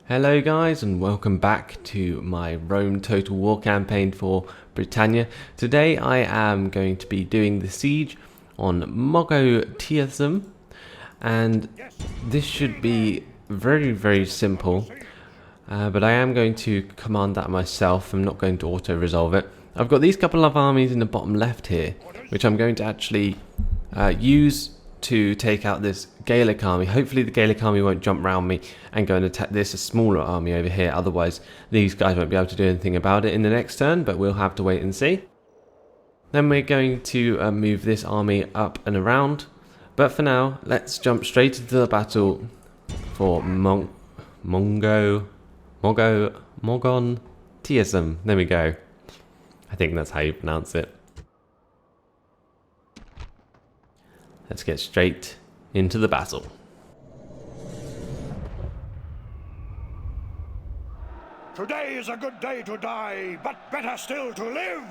Hello guys, and welcome back to my Rome Total War campaign for Britannia. Today I am going to be doing the siege on Mogotiasm, and this should be very simple, but I am going to command that myself. I'm not going to auto-resolve it. I've got these couple of armies in the bottom left here, which I'm going to actually use to take out this Gaelic army. Hopefully the Gaelic army won't jump round me and go and attack this a smaller army over here, otherwise these guys won't be able to do anything about it in the next turn, but we'll have to wait and see. Then we're going to move this army up and around, but for now let's jump straight into the battle for Mogotiasm. There we go. I think that's how you pronounce it. Let's get straight into the battle. Today is a good day to die, but better still to live.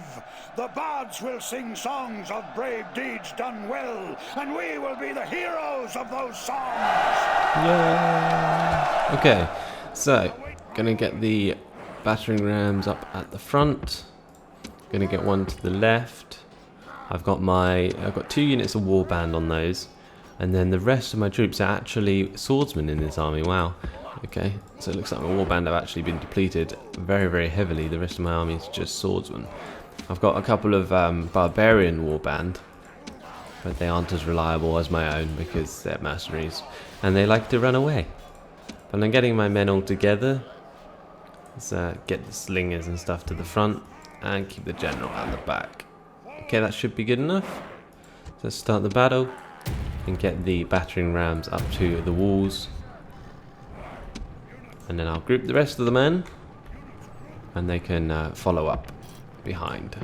The bards will sing songs of brave deeds done well, and we will be the heroes of those songs. Yay! Okay, so gonna get the battering rams up at the front. Gonna get one to the left. I've got 2 units of warband on those, and then the rest of my troops are actually swordsmen in this army. Wow. Okay, so it looks like my warband have actually been depleted very heavily. The rest of my army is just swordsmen. I've got a couple of barbarian warband, but they aren't as reliable as my own because they're mercenaries and they like to run away. But I'm getting my men all together. Let's get the slingers and stuff to the front and keep the general at the back. Okay, that should be good enough. Let's start the battle and get the battering rams up to the walls. And then I'll group the rest of the men and they can follow up behind.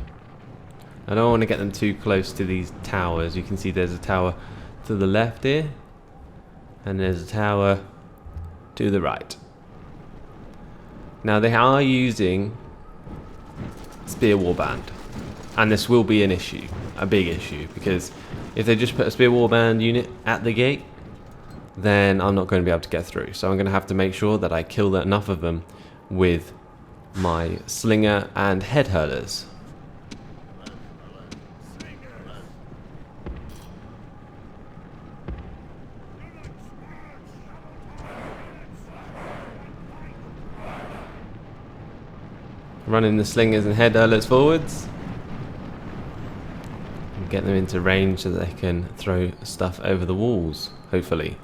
I don't want to get them too close to these towers. You can see there's a tower to the left here, and there's a tower to the right. Now they are using spear warband, and this will be an issue, a big issue, because if they just put a spear warband unit at the gate, then I'm not going to be able to get through. So I'm going to have to make sure that I kill enough of them with my slinger and head hurlers. Running the slingers and head hurlers forwards. And get them into range so that they can throw stuff over the walls, hopefully.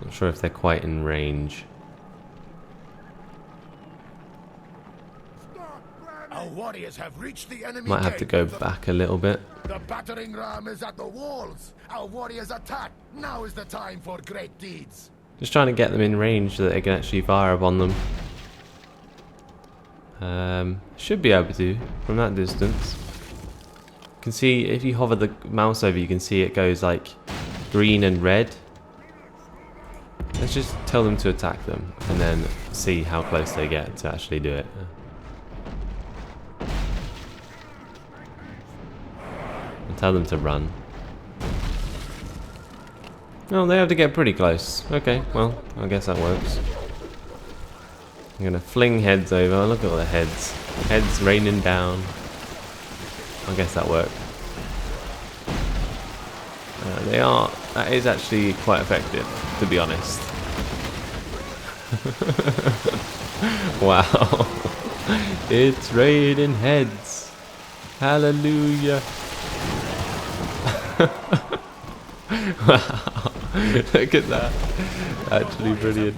Not sure if they're quite in range. Our warriors have reached the enemy. Might have to go back a little bit. The battering ram is at the walls. Our warriors attack. Now is the time for great deeds. Just trying to get them in range so that they can actually fire upon them. Should be able to from that distance. You can see if you hover the mouse over, you can see it goes like green and red. Let's just tell them to attack them and then see how close they get to actually do it. And tell them to run. Oh, they have to get pretty close. Okay, well, I guess that works. I'm gonna fling heads over. Look at all the heads. Heads raining down. I guess that worked. That is actually quite effective, to be honest. Wow. It's raining heads. Hallelujah. Wow. Look at that. Actually brilliant.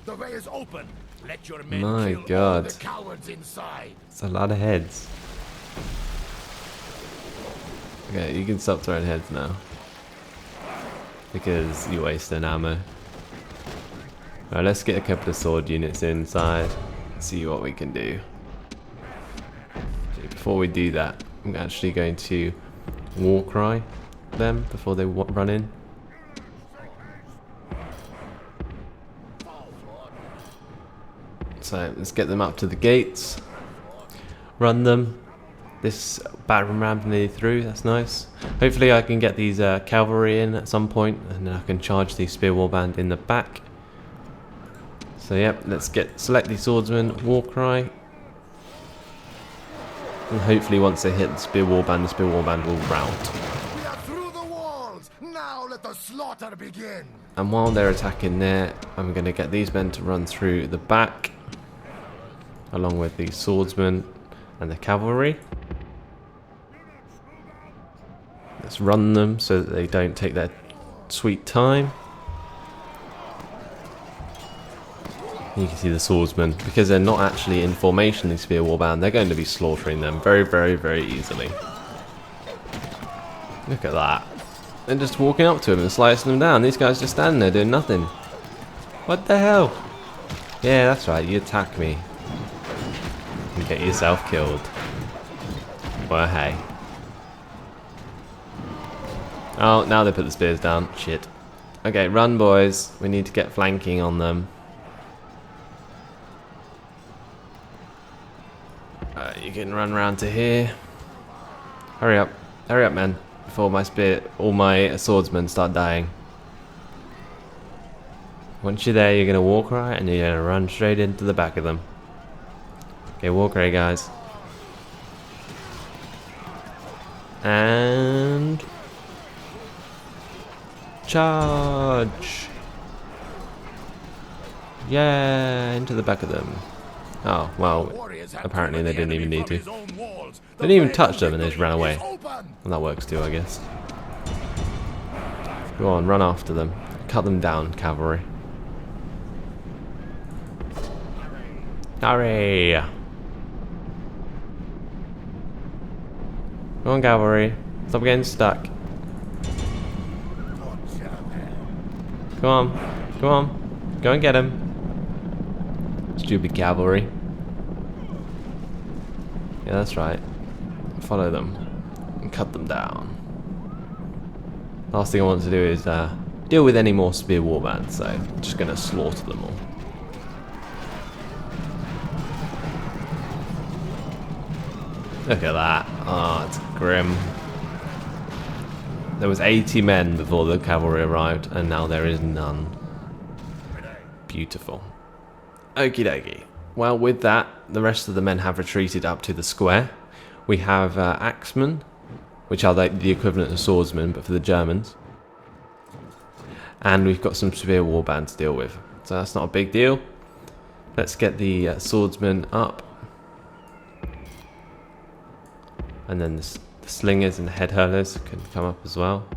The way is open. Let your men My kill God. all the cowards inside. It's a lot of heads. Okay, you can stop throwing heads now, because you're wasting ammo. Alright, let's get a couple of sword units inside, see what we can do. Before we do that, I'm actually going to war cry them before they run in. So let's get them up to the gates, run them, this battering ram nearly through. That's nice. Hopefully I can get these cavalry in at some point, and then I can charge the spear warband in the back. So yep, let's select the swordsman, war cry. And hopefully once they hit the spear warband will rout. We are through the walls. Now let the slaughter begin. And while they're attacking there, I'm going to get these men to run through the back, along with the swordsman and the cavalry. Let's run them so that they don't take their sweet time. You can see the swordsmen, because they're not actually in formation, the spear warband, they're going to be slaughtering them very, very, very easily. Look at that. They're just walking up to him and slicing them down. These guys just standing there doing nothing. What the hell? Yeah, that's right, you attack me. And get yourself killed. Well, hey. Oh, now they put the spears down. Shit. Okay, run, boys. We need to get flanking on them. You can run around to here. Hurry up, man, before all my swordsmen start dying. Once you're there, you're gonna walk right, and you're gonna run straight into the back of them. Okay, walk right, guys. And charge! Yeah, into the back of them. Oh, well, apparently they didn't even need to. They didn't even touch them and they just ran away. And that works too, I guess. Go on, run after them. Cut them down, cavalry. Hurry! Come on, cavalry. Stop getting stuck. Come on. Come on. Go and get him. Stupid cavalry. Yeah, that's right. Follow them and cut them down. Last thing I want to do is deal with any more spear warbands, so I'm just going to slaughter them all. Look at that. Oh, it's grim. There was 80 men before the cavalry arrived, and now there is none. Beautiful. Okie dokie. Well, with that, the rest of the men have retreated up to the square. We have axemen, which are like the equivalent of swordsmen, but for the Germans. And we've got some severe warband to deal with. So that's not a big deal. Let's get the swordsmen up. And then the slingers and the head hurlers can come up as well.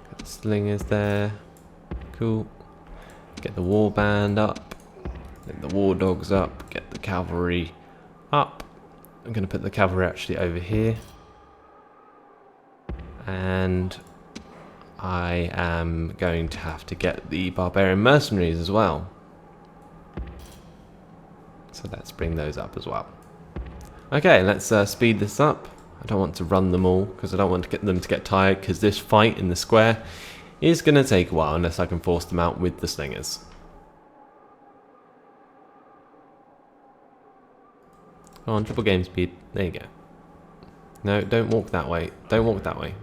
Get the slingers there. Cool. Get the warband up. Get the war dogs up. Get the cavalry up. I'm going to put the cavalry actually over here. And I am going to have to get the barbarian mercenaries as well. So let's bring those up as well. Okay, let's speed this up. I don't want to run them all because I don't want to get them to get tired, because this fight in the square is going to take a while unless I can force them out with the slingers. Come on, triple game speed. There you go. No, don't walk that way. Don't walk that way.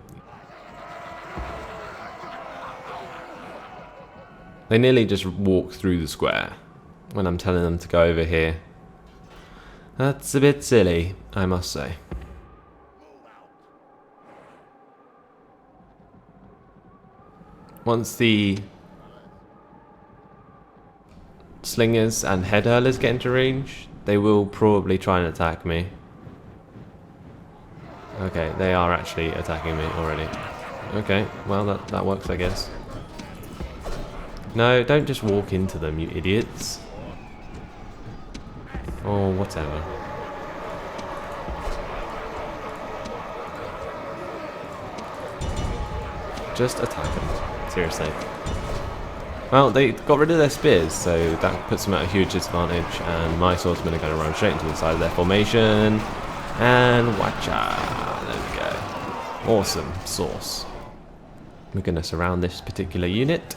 They nearly just walk through the square when I'm telling them to go over here. That's a bit silly, I must say. Once the slingers and head hurlers get into range, they will probably try and attack me. Okay, they are actually attacking me already. Okay, well that works, I guess. No, don't just walk into them, you idiots. Or whatever. Just attack them. Seriously. Well, they got rid of their spears, so that puts them at a huge disadvantage, and my swordsmen are going to run straight into the side of their formation. And watcha! There we go. Awesome sauce. We're going to surround this particular unit,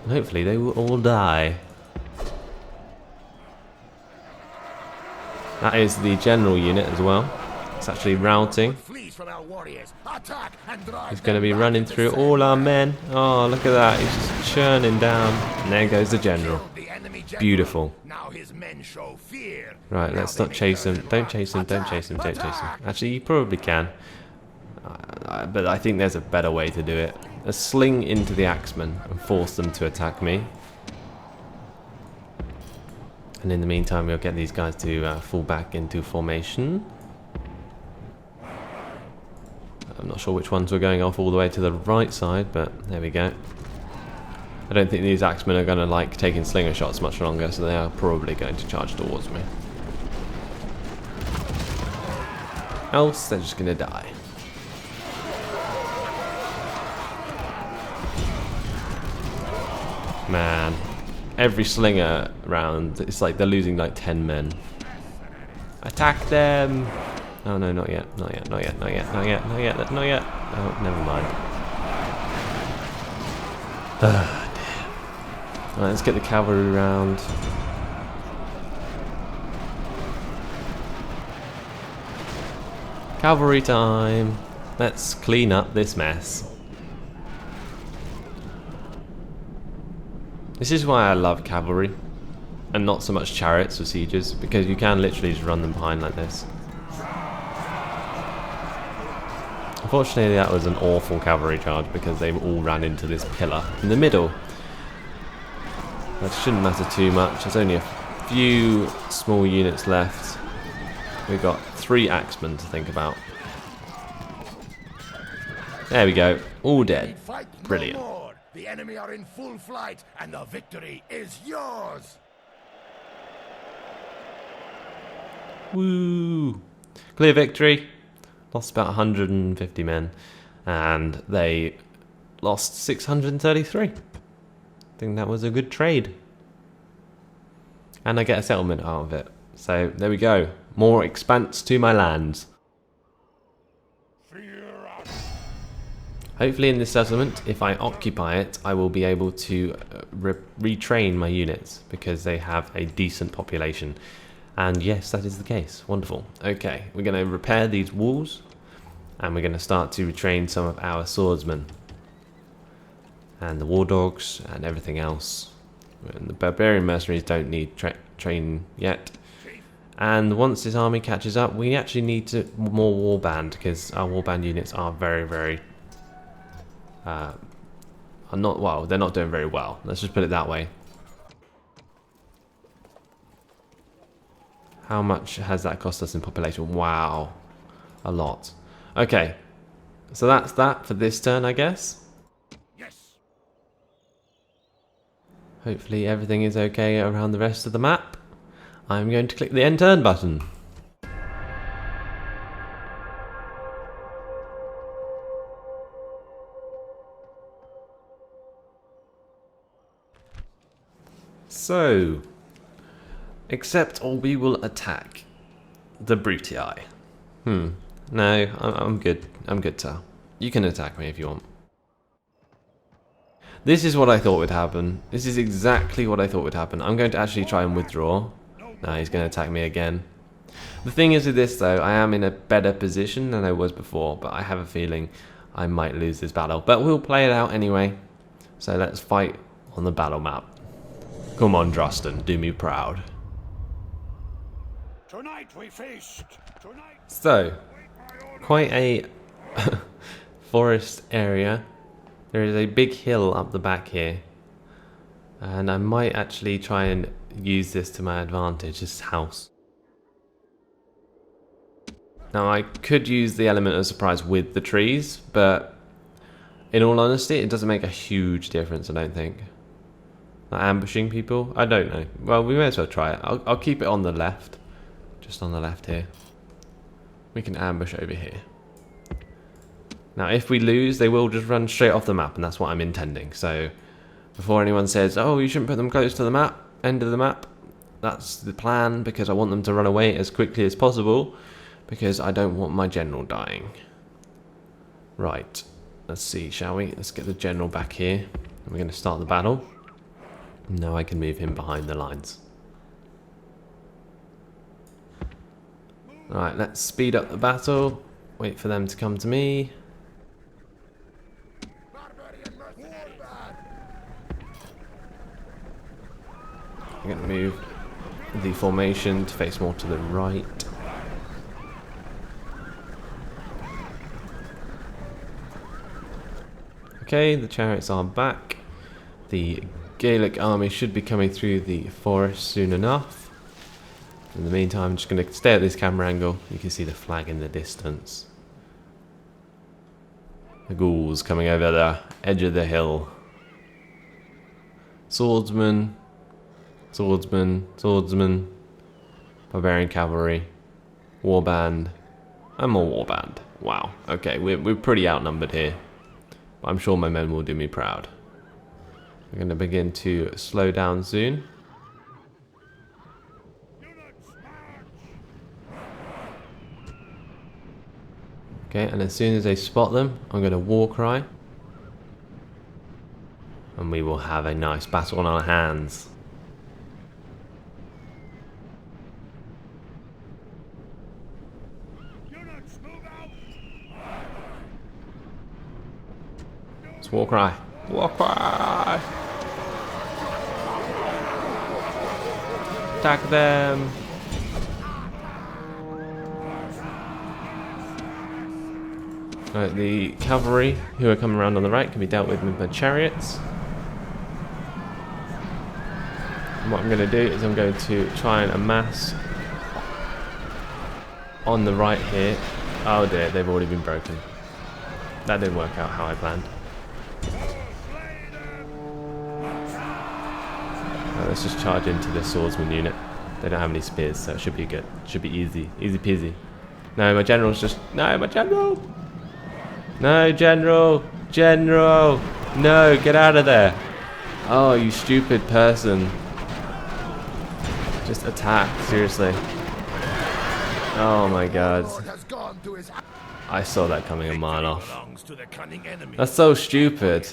and hopefully they will all die. That is the general unit as well. It's actually routing. Flees from our warriors. Attack and drive. He's going to be running through all our men. Oh, look at that. He's just churning down. And there goes the general. Beautiful. Now his men show fear. Right, let's not chase him. Don't chase him, don't chase him, don't chase him. Actually, you probably can. But I think there's a better way to do it. A sling into the axemen and force them to attack me. And in the meantime, we'll get these guys to fall back into formation. I'm not sure which ones we're going off all the way to the right side, but there we go. I don't think these axemen are going to like taking slinger shots much longer, so they are probably going to charge towards me. Else, they're just going to die. Man, every slinger round, it's like they're losing like 10 men. Attack them! Oh no, not yet, not yet, not yet, not yet, not yet, not yet, not yet. Oh, never mind. Ah, damn. Alright, let's get the cavalry round. Cavalry time! Let's clean up this mess. This is why I love cavalry, and not so much chariots or sieges, because you can literally just run them behind like this. Unfortunately, that was an awful cavalry charge because they all ran into this pillar in the middle. That shouldn't matter too much. There's only a few small units left. We've got 3 axemen to think about. There we go. All dead. Brilliant. The enemy are in full flight, and the victory is yours. Woo! Clear victory. Lost about 150 men, and they lost 633. I think that was a good trade. And I get a settlement out of it. So there we go. More expanse to my lands. Hopefully in this settlement, if I occupy it, I will be able to retrain my units because they have a decent population. And yes, that is the case. Wonderful. Okay, we're going to repair these walls and we're going to start to retrain some of our swordsmen and the war dogs and everything else. And the barbarian mercenaries don't need train yet. And once this army catches up, we actually need more warband because our warband units are very are not well. They're not doing very well. Let's just put it that way. How much has that cost us in population? Wow, a lot. Okay, so that's that for this turn, I guess. Yes. Hopefully everything is okay around the rest of the map. I'm going to click the end turn button. So, accept or we will attack the Britannia. No, I'm good. I'm good, sir. You can attack me if you want. This is what I thought would happen. This is exactly what I thought would happen. I'm going to actually try and withdraw. No, he's going to attack me again. The thing is with this though, I am in a better position than I was before, but I have a feeling I might lose this battle. But we'll play it out anyway. So let's fight on the battle map. Come on, Druston, do me proud. Tonight we feast. Tonight. So, quite a forest area. There is a big hill up the back here. And I might actually try and use this to my advantage, this house. Now I could use the element of surprise with the trees, but in all honesty, it doesn't make a huge difference, I don't think. Like ambushing people? I don't know. Well, we may as well try it. I'll keep it on the left. Just on the left here. We can ambush over here. Now, if we lose, they will just run straight off the map, and that's what I'm intending. So, before anyone says, oh, you shouldn't put them close to the map, end of the map, that's the plan, because I want them to run away as quickly as possible, because I don't want my general dying. Right. Let's see, shall we? Let's get the general back here. We're going to start the battle. Now I can move him behind the lines. Right, let's speed up the battle. Wait for them to come to me. I'm going to move the formation to face more to the right. Okay, the chariots are back. The Gaelic army should be coming through the forest soon enough. In the meantime, I'm just going to stay at this camera angle. You can see the flag in the distance. The ghouls coming over the edge of the hill. Swordsman, swordsman, swordsman, barbarian cavalry, warband, and more warband. Wow, okay, we're pretty outnumbered here. But I'm sure my men will do me proud. We're going to begin to slow down soon. Okay, and as soon as they spot them, I'm going to war cry. And we will have a nice battle on our hands. It's war cry. War cry! Attack them! Right, the cavalry who are coming around on the right can be dealt with my chariots. And what I'm going to do is I'm going to try and amass on the right here. Oh dear, they've already been broken. That didn't work out how I planned. Right, let's just charge into the swordsman unit. They don't have any spears, so it should be good. Should be easy. Easy peasy. No, my general's just... No, my general! No, General! General! No, get out of there! Oh, you stupid person. Just attack, seriously. Oh my god. I saw that coming a mile off. That's so stupid.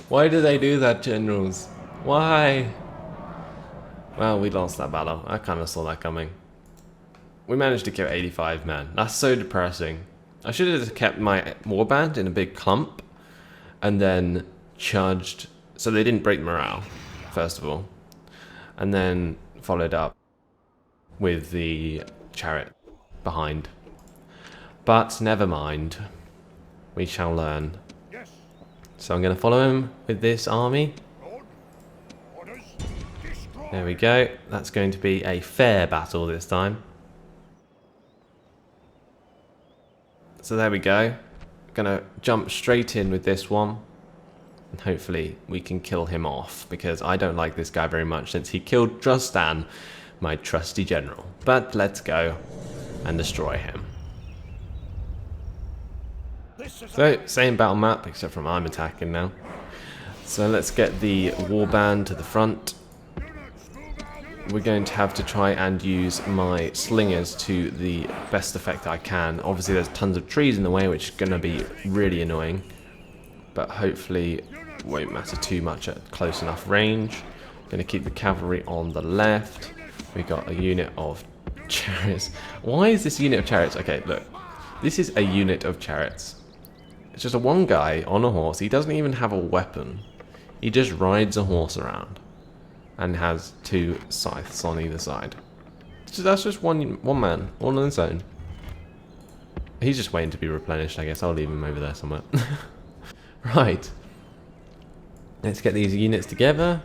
Why did they do that, generals? Why? Well, we lost that battle. I kind of saw that coming. We managed to kill 85 men. That's so depressing. I should have kept my warband in a big clump and then charged so they didn't break morale, first of all, and then followed up with the chariot behind. But never mind, we shall learn. So I'm going to follow him with this army. There we go. That's going to be a fair battle this time. So there we go. Gonna jump straight in with this one. And hopefully we can kill him off, because I don't like this guy very much since he killed Drustan, my trusty general. But let's go and destroy him. So, same battle map, except from I'm attacking now. So let's get the warband to the front. We're going to have to try and use my slingers to the best effect I can. Obviously there's tons of trees in the way, which is going to be really annoying. But hopefully won't matter too much at close enough range. Going to keep the cavalry on the left. We got a unit of chariots. Why is this unit of chariots? Okay, look. This is a unit of chariots. It's just a one guy on a horse. He doesn't even have a weapon. He just rides a horse around. And has two scythes on either side. So that's just one man, all on his own. He's just waiting to be replenished, I guess. I'll leave him over there somewhere. Right. Let's get these units together.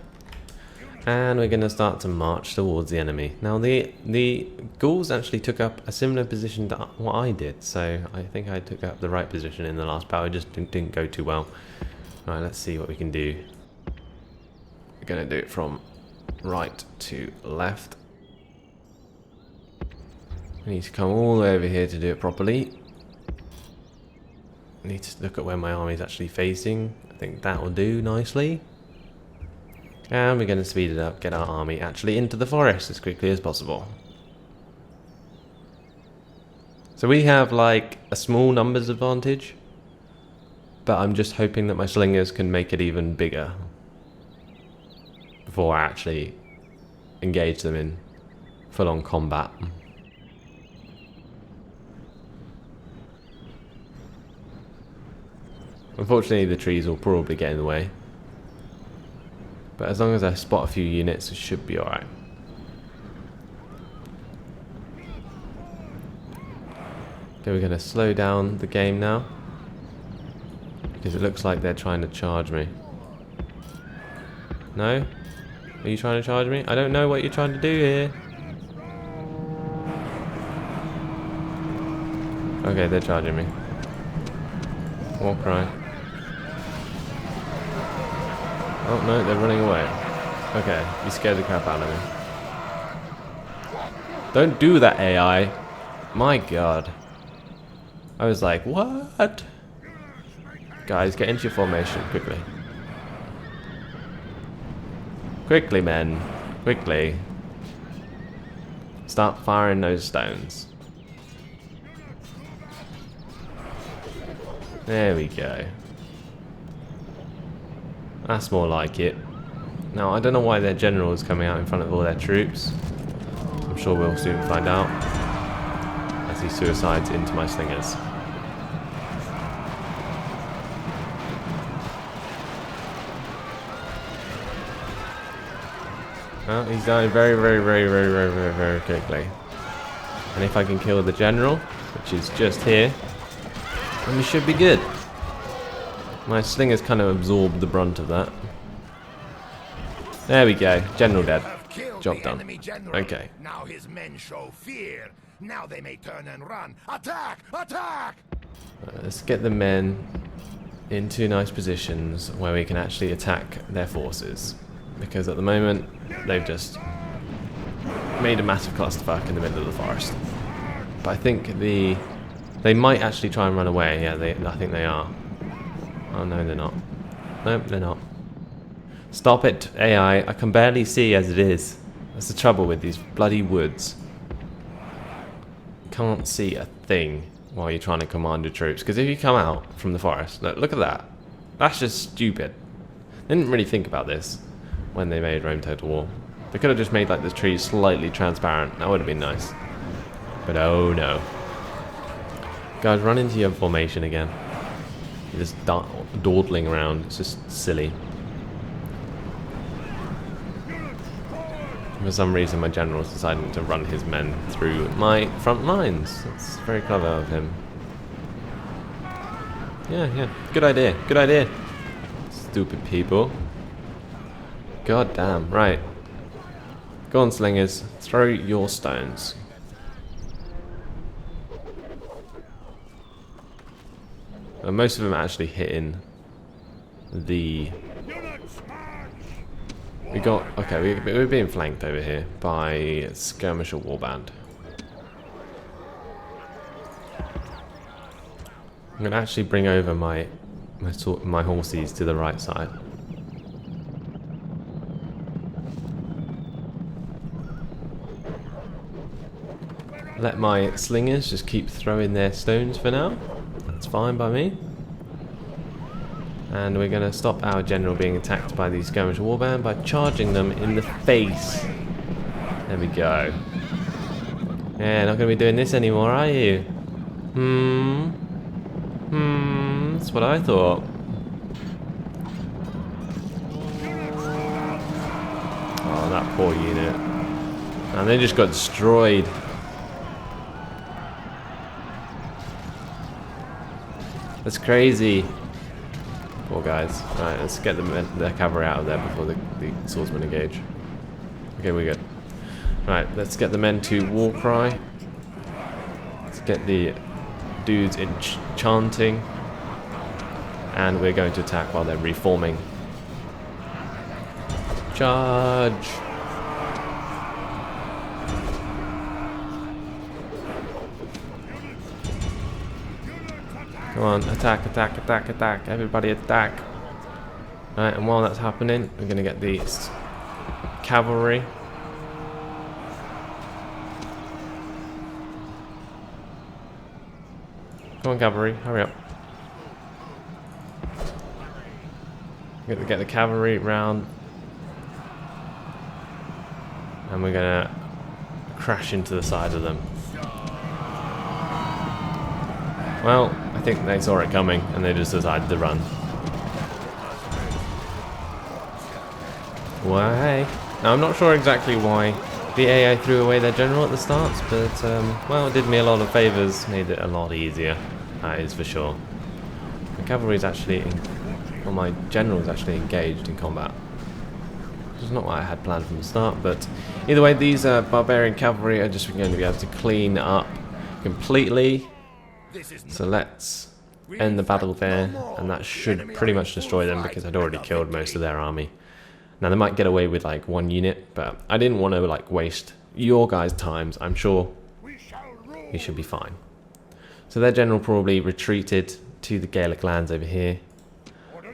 And we're going to start to march towards the enemy. Now the ghouls actually took up a similar position to what I did. So I think I took up the right position in the last battle. It just didn't go too well. Alright, let's see what we can do. We're going to do it from right to left. We need to come all the way over here to do it properly. I need to look at where my army is actually facing. I think that will do nicely. And we're going to speed it up, get our army actually into the forest as quickly as possible. So we have like a small numbers advantage, but I'm just hoping that my slingers can make it even bigger before I actually engage them in full-on combat. Unfortunately, the trees will probably get in the way. But as long as I spot a few units, it should be alright. Okay, we're going to slow down the game now. Because it looks like they're trying to charge me. No? Are you trying to charge me? I don't know what you're trying to do here. Okay, they're charging me. War cry. Oh no, they're running away. Okay, you scared the crap out of me. Don't do that, AI. My god. I was like, what? Guys, get into your formation, quickly. Quickly, men. Quickly. Start firing those stones. There we go. That's more like it. Now, I don't know why their general is coming out in front of all their troops. I'm sure we'll soon find out. As he suicides into my slingers. Well, he's dying very quickly. And if I can kill the general, which is just here, then we should be good. My slingers kind of absorbed the brunt of that. There we go. General dead. Job done. Okay. Now his men show fear. Now they may turn and run. Attack! Attack! Let's get the men into nice positions where we can actually attack their forces. Because at the moment, they've just made a massive clusterfuck in the middle of the forest. But I think they might actually try and run away. Yeah, I think they are. Oh no, they're not. Nope, they're not. Stop it, AI. I can barely see as it is. That's the trouble with these bloody woods. Can't see a thing while you're trying to command your troops. Because if you come out from the forest, look at that. That's just stupid. They didn't really think about this when they made Rome Total War. They could have just made like the trees slightly transparent. That would have been nice. But oh no. Guys, run into your formation again. You're just dawdling around. It's just silly. For some reason, my general's deciding to run his men through my front lines. That's very clever of him. Yeah. Good idea. Good idea. Stupid people. God damn. Right. Go on, slingers. Throw your stones. Most of them are actually hitting the... we're being flanked over here by skirmisher warband. I'm going to actually bring over my horses to the right side. Let my slingers just keep throwing their stones for now. That's fine by me. And we're going to stop our general being attacked by the skirmisher warband by charging them in the face. There we go. Yeah, not going to be doing this anymore, are you? That's what I thought. Oh, that poor unit. And they just got destroyed. That's crazy. Poor guys. Right, let's get the cavalry out of there before the swordsmen engage. Okay, we're good. Right, let's get the men to war cry. Let's get the dudes in chanting. And we're going to attack while they're reforming. Charge! Come on, attack, attack, attack, attack. Everybody attack. Right, and while that's happening, we're going to get the cavalry. Come on, cavalry, hurry up. We're going to get the cavalry round. And we're going to crash into the side of them. Well, I think they saw it coming and they just decided to run. Well, hey. Now, I'm not sure exactly why the AA threw away their general at the start, but, well, it did me a lot of favours, made it a lot easier, that is for sure. My cavalry is actually, well, my general is actually engaged in combat. Which is not what I had planned from the start, but either way, these barbarian cavalry are just going to be able to clean up completely. So let's end the battle there, and that should pretty much destroy them because I'd already killed most of their army. Now they might get away with like 1 unit, but I didn't want to like waste your guys' times. I'm sure we should be fine. So their general probably retreated to the Gaelic lands over here.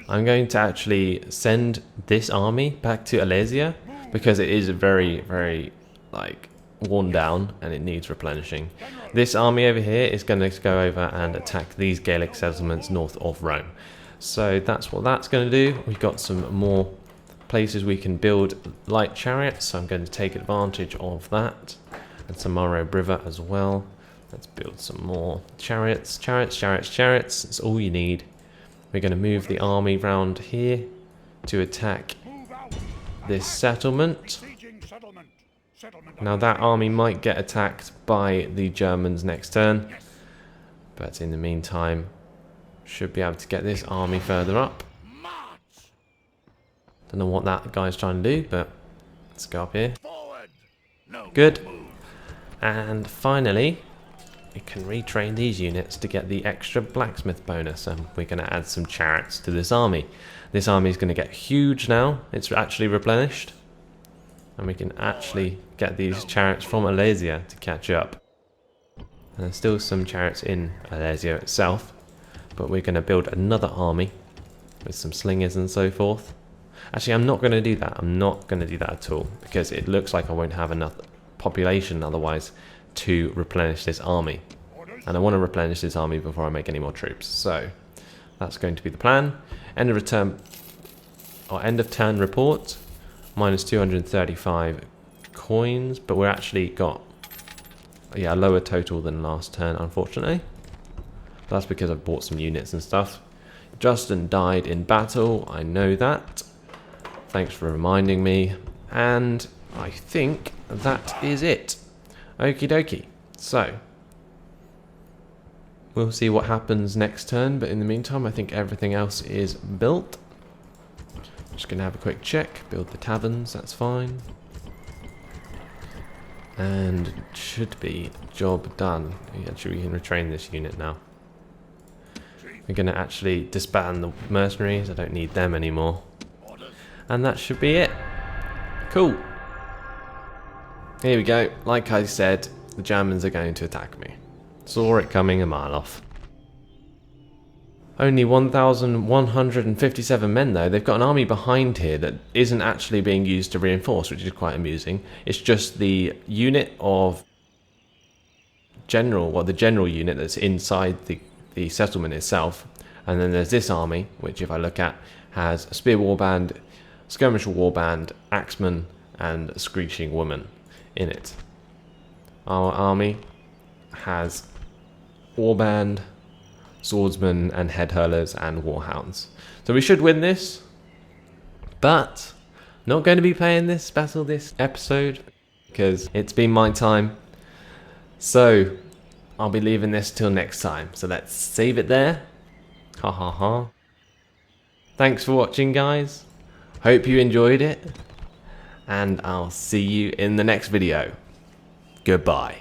I'm going to actually send this army back to Alesia because it is very, very like worn down and it needs replenishing. This army over here is going to go over and attack these Gaelic settlements north of Rome. So that's what that's going to do. We've got some more places we can build light chariots, so I'm going to take advantage of that, and some Morrow River as well. Let's build some more chariots. Chariots, that's all you need. We're going to move the army round here to attack this settlement. Now that army might get attacked by the Germans next turn, but in the meantime should be able to get this army further up. Don't know what that guy's trying to do, but let's go up here. Good. And finally, we can retrain these units to get the extra blacksmith bonus, and we're going to add some chariots to this army. This army is going to get huge now. It's actually replenished, and we can actually get these chariots from Alesia to catch up. And there's still some chariots in Alesia itself, but we're going to build another army with some slingers and so forth. Actually, I'm not going to do that. I'm not going to do that at all, because it looks like I won't have enough population otherwise to replenish this army. And I want to replenish this army before I make any more troops. So that's going to be the plan. End of turn report, minus 235 coins, but we're actually got a lower total than last turn, unfortunately. That's because I've bought some units and stuff. Justin died in battle, I know that. Thanks for reminding me. And I think that is it. Okie dokie. So, we'll see what happens next turn, but in the meantime, I think everything else is built. Just going to have a quick check. Build the taverns, that's fine. And it should be job done. Actually, we can retrain this unit now. We're going to actually disband the mercenaries. I don't need them anymore. And that should be it. Cool. Here we go. Like I said, the Germans are going to attack me. Saw it coming a mile off. Only 1,157 men though. They've got an army behind here that isn't actually being used to reinforce, which is quite amusing. It's just the unit of general, well, the general unit that's inside the settlement itself. And then there's this army, which if I look at, has a spear warband, skirmisher warband, axeman, and a screeching woman in it. Our army has warband, swordsmen, and head hurlers, and warhounds. So we should win this, but not going to be playing this battle this episode because it's been my time. So I'll be leaving this till next time. So let's save it there. Ha ha ha. Thanks for watching, guys. Hope you enjoyed it, and I'll see you in the next video. Goodbye.